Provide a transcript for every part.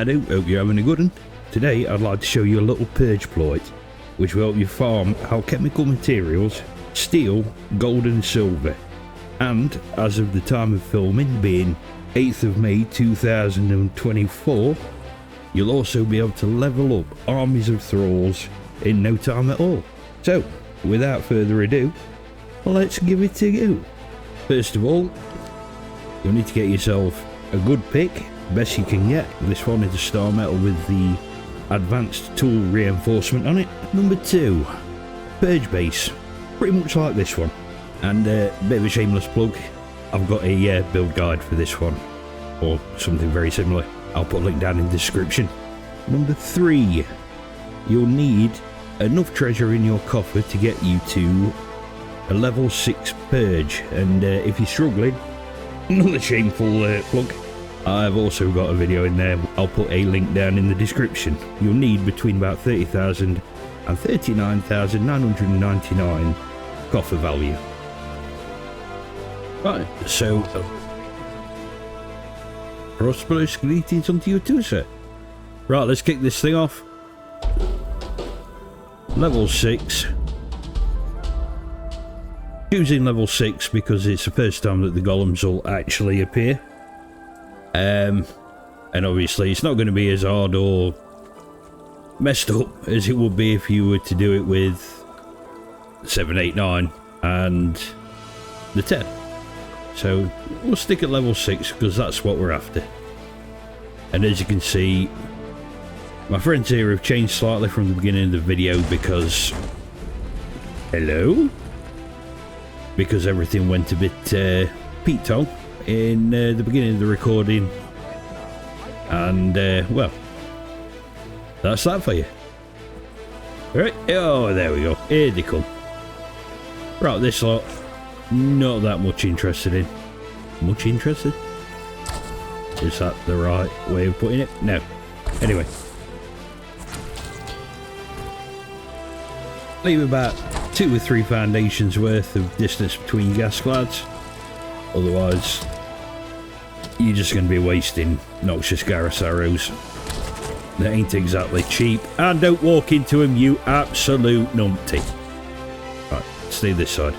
I do. Hope you're having a good one. Today I'd like to show you a little Purge-Ploit, which will help you farm alchemical materials, steel, gold and silver. And as of the time of filming, being 8th of May 2024, you'll also be able to level up armies of Thralls in no time at all. So, without further ado, let's give it a go. First of all, you'll need to get yourself a good pick, best you can get. This one is a star metal with the advanced tool reinforcement on it. Number 2, Purge base, pretty much like this one. And a bit of a shameless plug, I've got a build guide for this one, or something very similar. I'll put a link down in the description. Number 3, you'll need enough treasure in your coffer to get you to a level 6 Purge. And if you're struggling, another shameful plug, I've also got a video in there. I'll put a link down in the description. You'll need between about 30,000 and 39,999 coffer value. Right, so prosperous greetings unto you too, sir. Right, let's kick this thing off. Level 6. Choosing level 6 because it's the first time that the golems will actually appear. And obviously it's not going to be as hard or messed up as it would be if you were to do it with 7, 8, 9 and the 10. So we'll stick at level 6 because that's what we're after. And as you can see, my friends here have changed slightly from the beginning of the video because... Hello? Because everything went a bit peto in the beginning of the recording. And, well, that's that for you. Right, oh, there we go. Here they come. Right, this lot, not that much interested in. Much interested? Is that the right way of putting it? No. Anyway. Leave about 2 or 3 foundations worth of distance between gas clads. Otherwise, you're just going to be wasting noxious Garrus arrows. They ain't exactly cheap. And don't walk into them, you absolute numpty. Right, stay this side.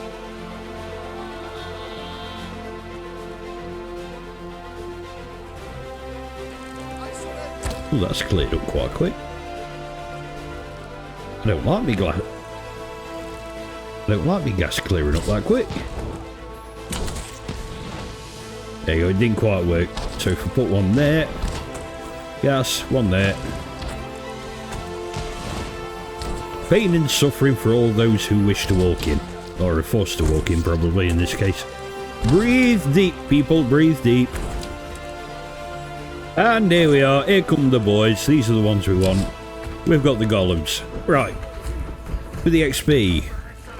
Oh, that's cleared up quite quick. I don't like me gas clearing up that quick. There you go, it didn't quite work. So if we put one there, gas, one there. Pain and suffering for all those who wish to walk in. Or are forced to walk in, probably, in this case. Breathe deep, people, breathe deep. And here we are, here come the boys. These are the ones we want. We've got the golems. Right. For the XP,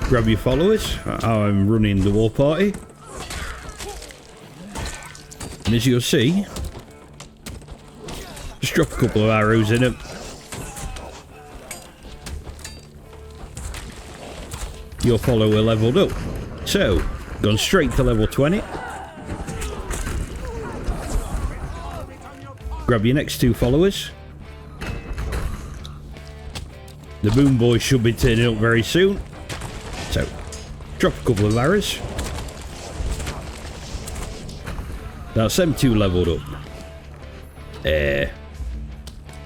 grab your followers. I'm running the war party. And as you'll see, just drop a couple of arrows in them. Your follower leveled up. So, gone straight to level 20. Grab your next 2 followers. The boom boys should be turning up very soon. So, drop a couple of arrows. That's them 2 leveled up.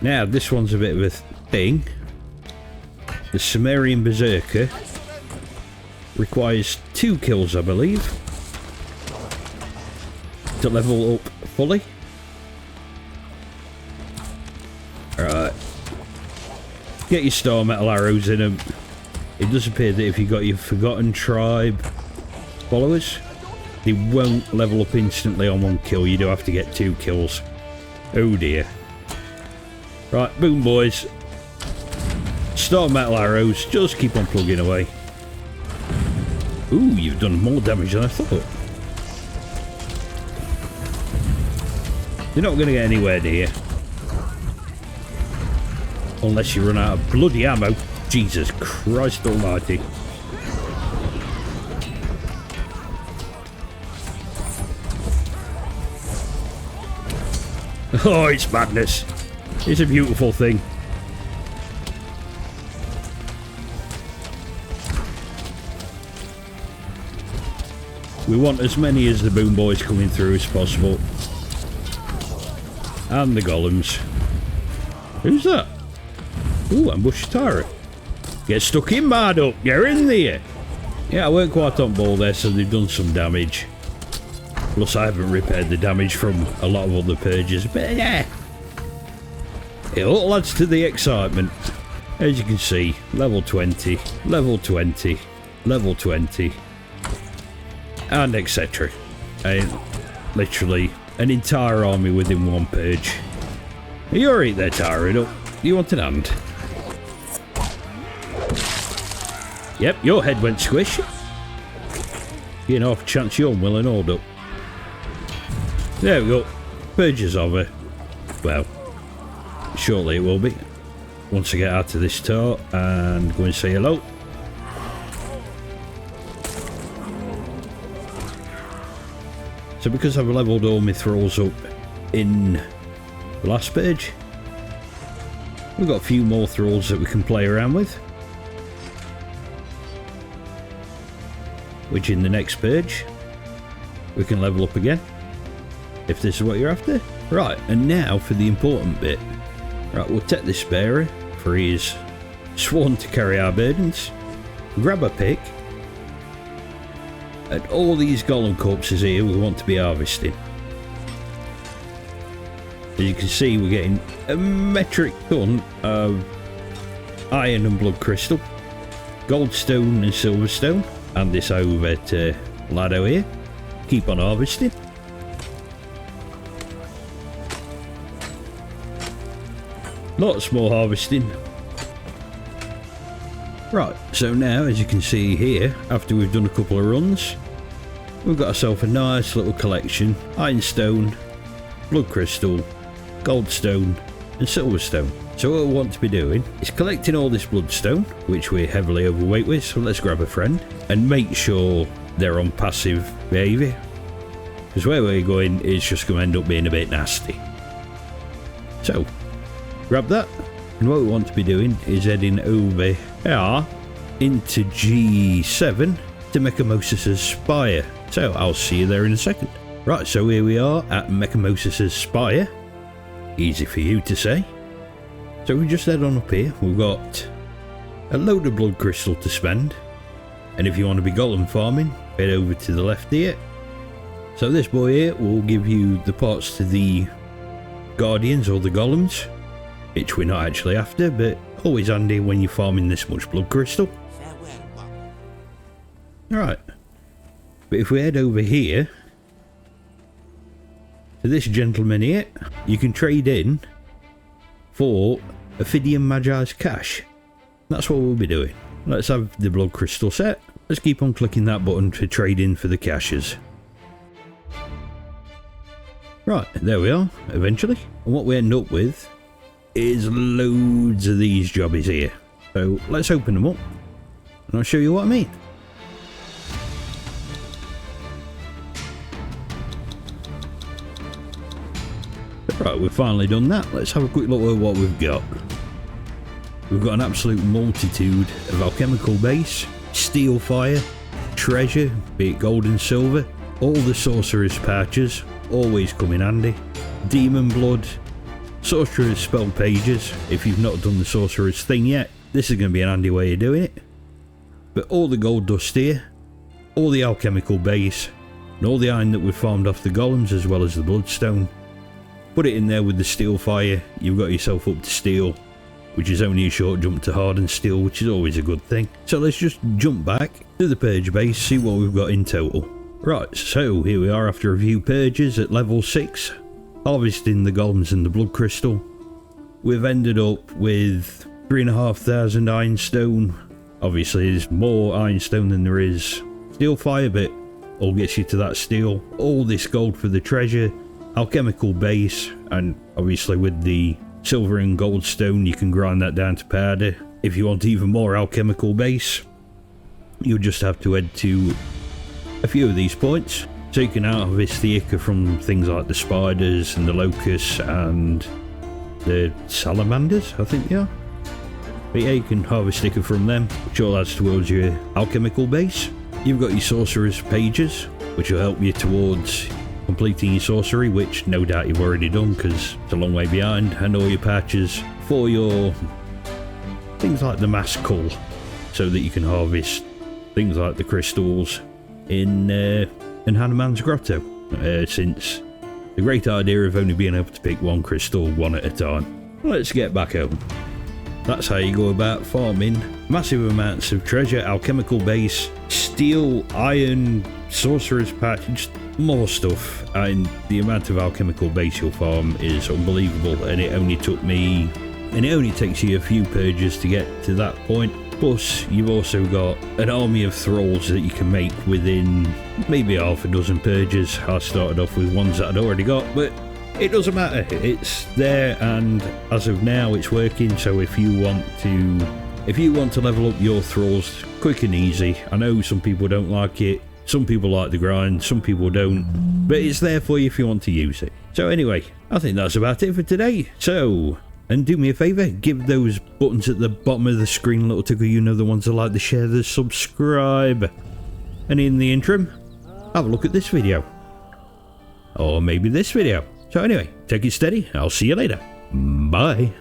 Now, this one's a bit of a thing. The Sumerian Berserker requires 2 kills, I believe, to level up fully. Alright. Get your star metal arrows in them. It does appear that if you've got your Forgotten Tribe followers, they won't level up instantly on 1 kill. You do have to get 2 kills. Oh dear. Right, boom boys. Star metal arrows, just keep on plugging away. Ooh, you've done more damage than I thought. You're not going to get anywhere near. Unless you run out of bloody ammo. Jesus Christ almighty. Oh, it's madness. It's a beautiful thing. We want as many as the boom boys coming through as possible. And the golems. Who's that? Ooh, ambush Tara. Get stuck in, Marduk. Get in there. Yeah, I weren't quite on ball there, so they've done some damage. Plus, I haven't repaired the damage from a lot of other purges. But yeah, it all adds to the excitement. As you can see, level 20, level 20, level 20. And etc. Literally an entire army within one purge. Are you alright there, Tara? Do you want an hand? Yep, your head went squish. You know, chance you're well and all up. There we go. Purge is over. Well, shortly it will be. Once I get out of this tour and go and say hello. So because I've leveled all my Thralls up in the last purge, we've got a few more Thralls that we can play around with. Which in the next purge, we can level up again. If this is what you're after. Right, and now for the important bit. Right, we'll take this bearer, for he is sworn to carry our burdens. Grab a pick. And all these golem corpses here we want to be harvesting. As you can see, we're getting a metric ton of iron and blood crystal, goldstone and silverstone, and this over to Lado here. Keep on harvesting. Lots more harvesting. Right, so now as you can see here, after we've done a couple of runs, we've got ourselves a nice little collection. Ironstone, blood crystal, goldstone and silverstone. So what we want to be doing is collecting all this bloodstone, which we're heavily overweight with, so let's grab a friend and make sure they're on passive behaviour, because where we're going is just going to end up being a bit nasty. So grab that, and what we want to be doing is heading over here into G7 to Mechamosis' Spire. So I'll see you there in a second. Right, so here we are at Mechamosis' Spire. Easy for you to say. So we just head on up here. We've got a load of blood crystal to spend, and if you want to be golem farming, head over to the left here. So this boy here will give you the parts to the guardians or the golems, which we're not actually after, but always handy when you're farming this much blood crystal. Alright, but if we head over here to this gentleman here, you can trade in for Ophidian Magi's cash. That's what we'll be doing. Let's have the blood crystal set. Let's keep on clicking that button to trade in for the caches. Right, there we are, eventually. And what we end up with is loads of these jobbies here. So let's open them up and I'll show you what I mean. Right, we've finally done that. Let's have a quick look at what we've got. We've got an absolute multitude of alchemical base, steel fire, treasure, be it gold and silver, all the sorcerer's pouches, always come in handy, demon blood, sorcerer's spell pages. If you've not done the sorcerer's thing yet, this is going to be an handy way of doing it. But all the gold dust here, all the alchemical base, and all the iron that we've farmed off the golems as well as the bloodstone. Put it in there with the steel fire, you've got yourself up to steel, which is only a short jump to hardened steel, which is always a good thing. So let's just jump back to the purge base, see what we've got in total. Right, so here we are after a few purges at level 6, harvesting the golems and the blood crystal. We've ended up with 3,500 ironstone. Obviously there's more ironstone than there is steel fire, but all gets you to that steel. All this gold for the treasure, alchemical base, and obviously with the silver and gold stone you can grind that down to powder. If you want even more alchemical base, you'll just have to head to a few of these points, so you can harvest the ichor from things like the spiders and the locusts and the salamanders, I think they are. But yeah, you can harvest sticker from them, which all adds towards your alchemical base. You've got your sorcerer's pages, which will help you towards completing your sorcery, which no doubt you've already done because it's a long way behind, and all your patches for your things like the mass cull, so that you can harvest things like the crystals in Hanuman's Grotto, since the great idea of only being able to pick one crystal one at a time. Let's get back home. That's how you go about farming massive amounts of treasure, alchemical base, steel, iron, sorcerer's patch, just more stuff. And the amount of alchemical base you'll farm is unbelievable, and it only takes you a few purges to get to that point. Plus, you've also got an army of thralls that you can make within maybe half a dozen purges. I started off with ones that I'd already got, but it doesn't matter. It's there, and as of now, it's working. So if you want to level up your thralls quick and easy, I know some people don't like it. Some people like the grind, some people don't, but it's there for you if you want to use it. So anyway, I think that's about it for today. So, and do me a favour, give those buttons at the bottom of the screen a little tickle, you know, the ones that like, the share, the subscribe. And in the interim, have a look at this video. Or maybe this video. So anyway, take it steady, I'll see you later. Bye.